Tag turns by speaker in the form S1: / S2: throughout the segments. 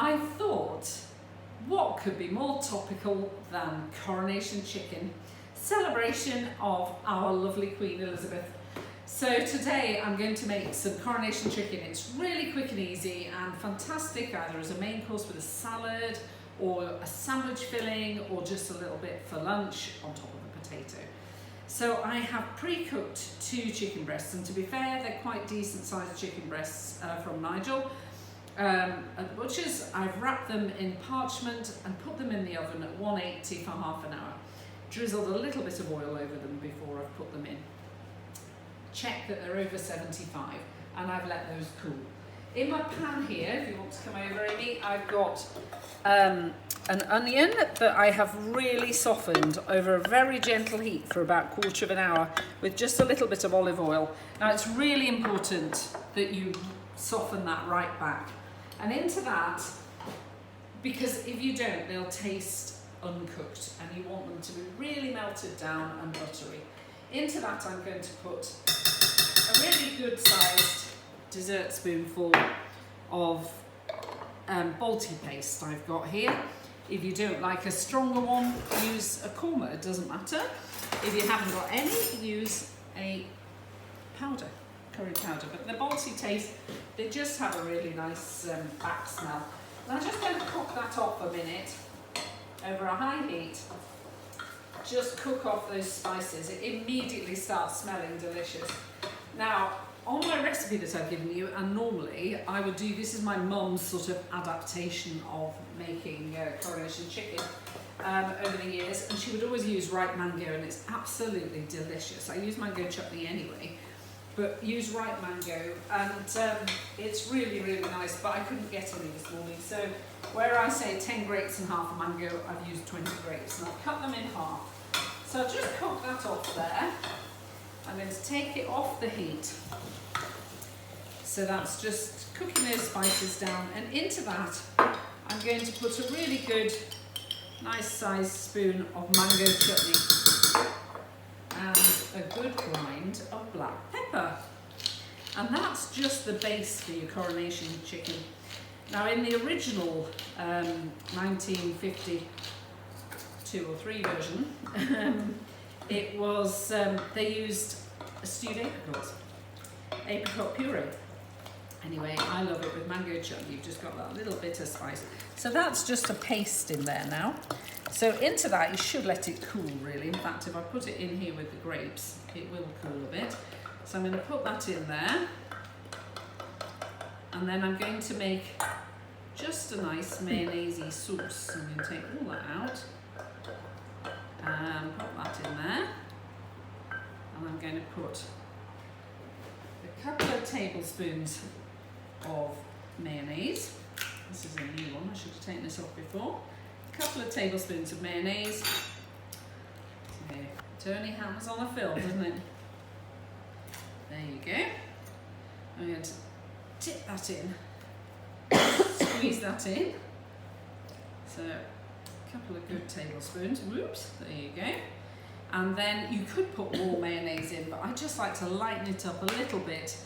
S1: I thought, what could be more topical than Coronation chicken? Celebration of our lovely Queen Elizabeth. So today I'm going to make some Coronation chicken. It's really quick and easy and fantastic, either as a main course with a salad or a sandwich filling, or just a little bit for lunch on top of a potato. So I have pre-cooked 2 chicken breasts, and to be fair, they're quite decent sized chicken breasts from Nigel. At the butcher's. I've wrapped them in parchment and put them in the oven at 180 for half an hour. Drizzled a little bit of oil over them before I've put them in. Check that they're over 75, and I've let those cool. In my pan here, if you want to come over, Amy, I've got an onion that I have really softened over a very gentle heat for about 1/4 of an hour with just a little bit of olive oil. Now it's really important that you soften that right back. And into that, because if you don't, they'll taste uncooked, and you want them to be really melted down and buttery. Into that I'm going to put a really good sized dessert spoonful of Balti paste I've got here. If you don't like a stronger one, use a korma, it doesn't matter. If you haven't got any, use a powder, curry powder. But the Balti taste, they just have a really nice back smell. And I'm just going to cook that off a minute over a high heat. Just cook off those spices. It immediately starts smelling delicious. Now, on my recipe that I've given you, and normally I would do, this is my mum's sort of adaptation of making Coronation chicken over the years, and she would always use ripe mango, and it's absolutely delicious. I use mango chutney anyway, but use ripe mango, and it's really, really nice, but I couldn't get any this morning. So where I say 10 grapes and half a mango, I've used 20 grapes, and I've cut them in half. So I'll just cook that off there. I'm going to take it off the heat. So that's just cooking those spices down, and into that I'm going to put a really good, nice sized spoon of mango chutney and a good grind of black pepper. And that's just the base for your Coronation chicken. Now in the original 1952 or 3 version, it was, they used stewed apricot puree. Anyway, I love it with mango chutney. You've just got that little bit of spice. So that's just a paste in there now. So into that, you should let it cool really. In fact, if I put it in here with the grapes, it will cool a bit. So I'm going to put that in there. And then I'm going to make just a nice mayonnaise-y sauce. I'm going to take all that out and put that in there. And I'm going to put a couple of tablespoons of mayonnaise. This is a new one, I should have taken this off before. A couple of tablespoons of mayonnaise. So it only happens on a film, doesn't it? There you go. I'm going to tip that in, squeeze that in. So a couple of good tablespoons. Whoops, there you go. And then you could put more mayonnaise in, but I just like to lighten it up a little bit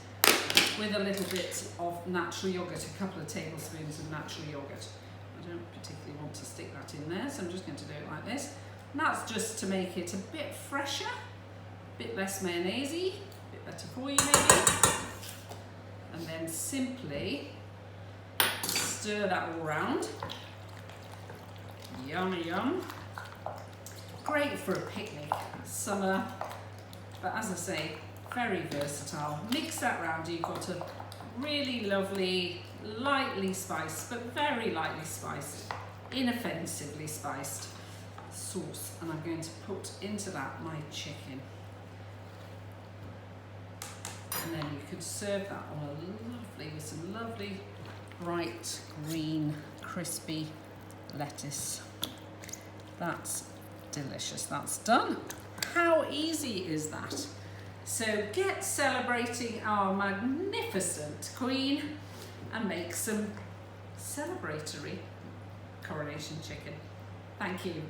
S1: with a little bit of natural yogurt, a couple of tablespoons of natural yogurt. I don't particularly want to stick that in there, so I'm just going to do it like this. And that's just to make it a bit fresher, a bit less mayonnaise-y, a bit better for you maybe. And then simply stir that all around. Yum, yum. Great for a picnic, summer, but as I say, very versatile. Mix that round, you've got a really lovely, lightly spiced, but very lightly spiced, inoffensively spiced sauce. And I'm going to put into that my chicken. And then you could serve that on a lovely, with some lovely, bright, green, crispy lettuce. That's delicious. That's done. How easy is that? So get celebrating our magnificent Queen and make some celebratory Coronation chicken. Thank you.